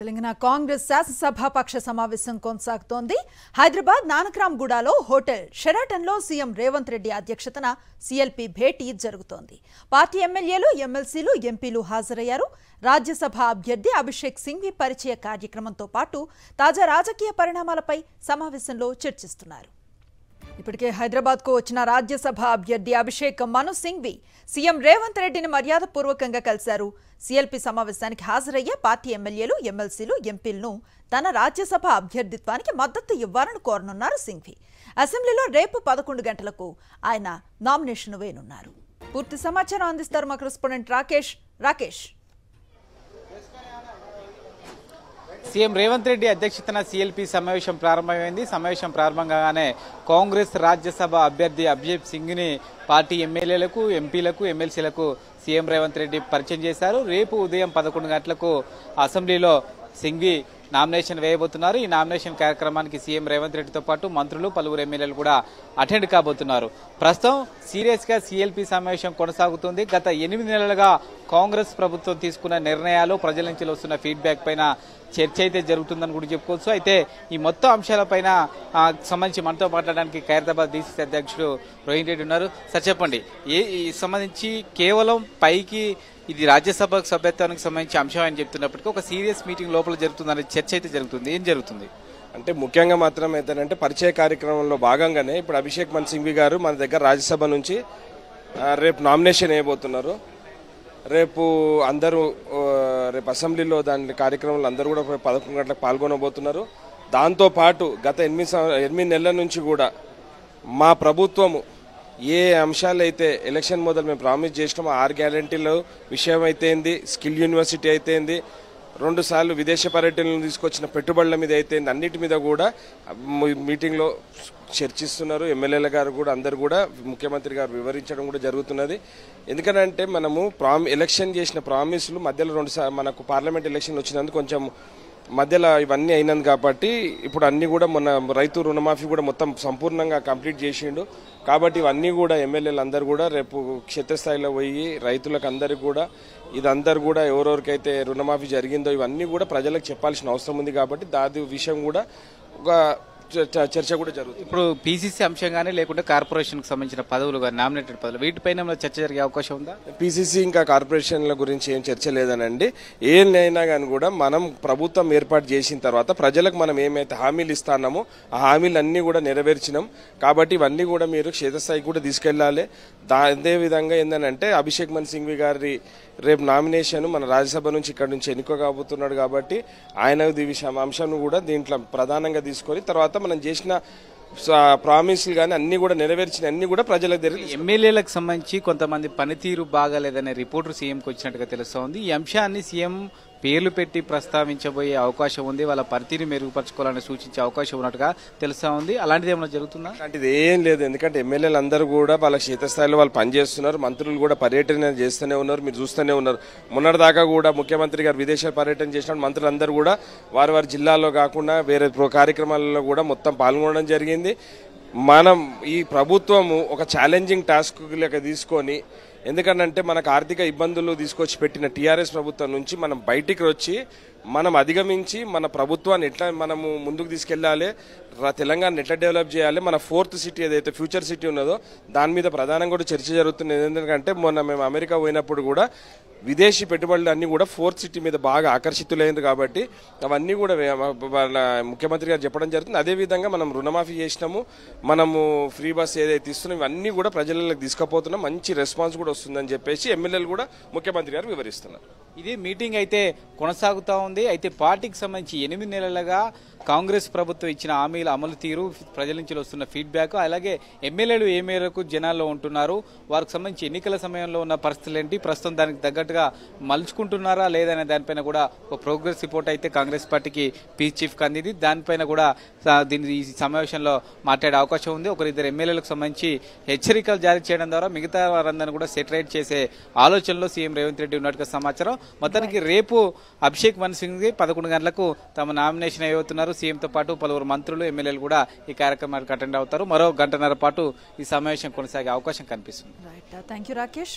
తెలంగాణ కాంగ్రెస్ శాసనసభాపక్ష సమావేశం కొనసాగుతోంది. Hyderabad నానక్రామ్గూడలో hotel షెరాటన్లో CM Revanth Reddy అధ్యక్షతన సీఎల్పీ భేటీ జరుగుతోంది. పార్టీ ఎమ్మెల్యేలు, ఎమ్మెల్సీలు, ఎంపీలు హాజరయ్యారు. రాజ్యసభ అభ్యర్థి అభిషేక్ సింఘ్వి పరిచయ కార్యక్రమంతో పాటు తాజా రాజకీయ పరిణామాలపై సమావేశంలో చర్చిస్తున్నారు. ఇప్పటికే హైదరాబాద్కు వచ్చిన రాజ్యసభ అభ్యర్థి అభిషేక్ మను సింఘ్వి సీఎం రేవంత్ రెడ్డిని మర్యాదపూర్వకంగా కలిశారు. సీఎల్పీ సమావేశానికి హాజరయ్యే పార్టీ ఎమ్మెల్యేలు, ఎమ్మెల్సీలు, ఎంపీలను తన రాజ్యసభ అభ్యర్థిత్వానికి మద్దతు ఇవ్వాలని కోరనున్నారు సింఘ్వి. అసెంబ్లీలో రేపు 11 గంటలకు ఆయన నామినేషన్ వేయనున్నారు. పూర్తి సమాచారం అందిస్తారు మా కరెస్పాండెంట్ రాకేష్. సీఎం రేవంత్ రెడ్డి అధ్యక్షతన సీఎల్పీ సమావేశం ప్రారంభమైంది. సమావేశం ప్రారంభంగానే కాంగ్రెస్ రాజ్యసభ అభ్యర్థి అభిషేక్ సింఘ్ని పార్టీ ఎమ్మెల్యేలకు, ఎంపీలకు, ఎమ్మెల్సీలకు సీఎం రేవంత్ రెడ్డి పరిచయం చేశారు. రేపు ఉదయం 11 గంటలకు అసెంబ్లీలో సింఘ్వి నామినేషన్ వేయబోతున్నారు. ఈ నామినేషన్ కార్యక్రమానికి సీఎం రేవంత్ రెడ్డితో పాటు మంత్రులు, పలువురు ఎమ్మెల్యేలు కూడా అటెండ్ కాబోతున్నారు. ప్రస్తుతం సీరియస్ గా సీఎల్పీ సమావేశం కొనసాగుతుంది. గత 8 నెలలుగా కాంగ్రెస్ ప్రభుత్వం తీసుకున్న నిర్ణయాలు, ప్రజల నుంచి వస్తున్న ఫీడ్బ్యాక్ పైన చర్చ అయితే జరుగుతుందని కూడా చెప్పుకోవచ్చు. అయితే ఈ మొత్తం అంశాలపైన సంబంధించి మనతో మాట్లాడడానికి ఖైరతాబాద్ డీసీసీ అధ్యక్షుడు రోహిన్ రెడ్డి ఉన్నారు. సార్ చెప్పండి, ఈ సంబంధించి కేవలం పైకి ఇది రాజ్యసభ సభ్యత్వానికి సంబంధించి అంశం అని చెప్తున్నప్పటికీ ఒక సీరియస్ మీటింగ్ లోపల జరుగుతుందనే చర్చ అయితే జరుగుతుంది. ఏం జరుగుతుంది అంటే ముఖ్యంగా మాత్రం ఏంటంటే పరిచయ కార్యక్రమంలో భాగంగానే ఇప్పుడు అభిషేక్ మను సింఘ్వి గారు మన దగ్గర రాజ్యసభ నుంచి రేపు నామినేషన్ వేయబోతున్నారు. రేపు అందరూ రేపు అసెంబ్లీలో దాని కార్యక్రమంలో అందరూ కూడా 11 గంటలకు పాల్గొనబోతున్నారు. దాంతోపాటు గత 8 నెలల నుంచి కూడా మా ప్రభుత్వము ఏ అంశాలు అయితే ఎలక్షన్ మొదలు మేము ప్రామిస్ చేసినామో 6 గ్యారంటీల విషయం అయితేంది, స్కిల్ యూనివర్సిటీ అయితేంది, 2 సార్లు విదేశ పర్యటనలు తీసుకొచ్చిన పెట్టుబడుల మీద అయితే అన్నిటి మీద కూడా మీటింగ్లో చర్చిస్తున్నారు. ఎమ్మెల్యేల గారు కూడా అందరు కూడా ముఖ్యమంత్రి గారు వివరించడం కూడా జరుగుతున్నది. ఎందుకంటే మనము ఎలక్షన్ చేసిన ప్రామిస్లు మధ్యలో 2 సార్లు మనకు పార్లమెంట్ ఎలక్షన్ వచ్చినందుకు కొంచెం మధ్యలో ఇవన్నీ అయినది కాబట్టి ఇప్పుడు అన్ని కూడా మొన్న రైతు రుణమాఫీ కూడా మొత్తం సంపూర్ణంగా కంప్లీట్ చేసిండు. కాబట్టి ఇవన్నీ కూడా ఎమ్మెల్యేలు అందరూ కూడా రేపు క్షేత్రస్థాయిలో పోయి రైతులకు అందరికీ కూడా ఇదందరూ కూడా ఎవరెవరికైతే రుణమాఫీ జరిగిందో ఇవన్నీ కూడా ప్రజలకు చెప్పాల్సిన అవసరం ఉంది. కాబట్టి దాని విషయం కూడా ఒక చర్చ కూడా జరుగుతుంది. ఇప్పుడు పీసీసీ అంశంగానే లేకుంటే కార్పొరేషన్ కి సంబంధించిన పదవులు కానీ నామినేటెడ్ పదవులు వీటిపైన చర్చ జరిగే అవకాశం ఉందా? పీసీసీ ఇంకా కార్పొరేషన్ల గురించి ఏం చర్చ లేదనండి. ఏమైనా కానీ కూడా మనం ప్రభుత్వం ఏర్పాటు చేసిన తర్వాత ప్రజలకు మనం ఏమైతే హామీలు ఇస్తున్నామో ఆ హామీలన్నీ కూడా నెరవేర్చినాం. కాబట్టి ఇవన్నీ కూడా మీరు క్షేత్రస్థాయికి కూడా తీసుకెళ్లాలి. అదే విధంగా ఏంటంటే అభిషేక్ మను సింఘ్వి గారి రేపు నామినేషన్ మన రాజ్యసభ నుంచి ఇక్కడ నుంచి ఎన్నిక కాబోతున్నాడు. కాబట్టి ఆయన అంశాన్ని కూడా దీంట్లో ప్రధానంగా తీసుకొని తర్వాత మనం చేసిన ప్రామిస్లు కానీ అన్ని కూడా నెరవేర్చిన అన్ని కూడా ప్రజలకు తెలియదు. ఎమ్మెల్యేలకు సంబంధించి కొంతమంది పనితీరు బాగాలేదనే రిపోర్టు సీఎంకి వచ్చినట్టుగా తెలుస్తోంది. ఈ అంశాన్ని సీఎం పేర్లు పెట్టి ప్రస్తావించబోయే అవకాశం ఉంది. వాళ్ళ పనితీరు మెరుగుపరచుకోవాలని సూచించే అవకాశం ఉన్నట్టుగా తెలుస్తా ఉంది. అలాంటిది ఏమైనా జరుగుతుందా? అలాంటిది ఏం లేదు. ఎందుకంటే ఎమ్మెల్యేలు అందరూ కూడా వాళ్ళ క్షేత్రస్థాయిలో వాళ్ళు పనిచేస్తున్నారు. మంత్రులు కూడా పర్యటన చేస్తూనే ఉన్నారు, మీరు చూస్తూనే ఉన్నారు. మొన్నటిదాకా కూడా ముఖ్యమంత్రి గారు విదేశాల పర్యటన చేసిన మంత్రులు అందరూ కూడా వారి జిల్లాలో కాకుండా వేరే కార్యక్రమాలలో కూడా మొత్తం పాల్గొనడం జరిగింది. మనం ఈ ప్రభుత్వము ఒక ఛాలెంజింగ్ టాస్క్ లెక్క తీసుకొని, ఎందుకంటే మనకు ఆర్థిక ఇబ్బందులు తీసుకొచ్చి పెట్టిన టీఆర్ఎస్ ప్రభుత్వం నుంచి మనం బయటికి వచ్చి మనం అధిగమించి మన ప్రభుత్వాన్ని ఎట్లా మనము ముందుకు తీసుకెళ్లాలి, తెలంగాణ ఎట్లా డెవలప్ చేయాలి, మన 4th సిటీ ఏదైతే ఫ్యూచర్ సిటీ ఉన్నదో దాని మీద ప్రధానంగా కూడా చర్చ జరుగుతుంది. ఎందుకంటే మొన్న మేము అమెరికా పోయినప్పుడు కూడా విదేశీ పెట్టుబడులు అన్ని కూడా 4th సిటీ మీద బాగా ఆకర్షితులైంది. కాబట్టి అవన్నీ కూడా వాళ్ళ ముఖ్యమంత్రి గారు చెప్పడం జరుగుతుంది. అదేవిధంగా మనం రుణమాఫీ చేసినాము, మనము ఫ్రీ బస్ ఏదైతే ఇస్తున్నాం ఇవన్నీ కూడా ప్రజలకు తీసుకుపోతున్నాం, మంచి రెస్పాన్స్ కూడా వస్తుందని చెప్పేసి ఎమ్మెల్యేలు కూడా ముఖ్యమంత్రి గారు వివరిస్తున్నారు. ఇది మీటింగ్ అయితే కొనసాగుతా ఉంది. అయితే పార్టీకి సంబంధించి 8 నెలలుగా కాంగ్రెస్ ప్రభుత్వం ఇచ్చిన హామీల అమలు తీరు, ప్రజల నుంచి వస్తున్న ఫీడ్బ్యాక్, అలాగే ఎమ్మెల్యేలు ఏ మేరకు జనాల్లో ఉంటున్నారు, వారికి సంబంధించి ఎన్నికల సమయంలో ఉన్న పరిస్థితులు ఏంటి, ప్రస్తుతం దానికి తగ్గట్టుగా మలుచుకుంటున్నారా లేదనే దానిపైన కూడా ఒక ప్రోగ్రెస్ రిపోర్ట్ అయితే కాంగ్రెస్ పార్టీకి పీస్ చీఫ్ అందింది. దానిపైన కూడా ఈ సమావేశంలో మాట్లాడే అవకాశం ఉంది. 1-2 ఎమ్మెల్యేలకు సంబంధించి హెచ్చరికలు జారీ చేయడం ద్వారా మిగతా వారందరినీ కూడా సెటరైట్ చేసే ఆలోచనలో సీఎం రేవంత్ రెడ్డి ఉన్నట్టుగా సమాచారం. మొత్తానికి రేపు అభిషేక్ మను సింఘ్వి 11 గంటలకు తమ నామినేషన్ అయిపోతున్నారు. సీఎంతో పాటు పలువురు మంత్రులు, ఎమ్మెల్యేలు కూడా ఈ కార్యక్రమానికి అటెండ్ అవుతారు. మరో 1.5 గంటల పాటు ఈ సమావేశం కొనసాగే అవకాశం కనిపిస్తుంది. Right, thank you Rakesh.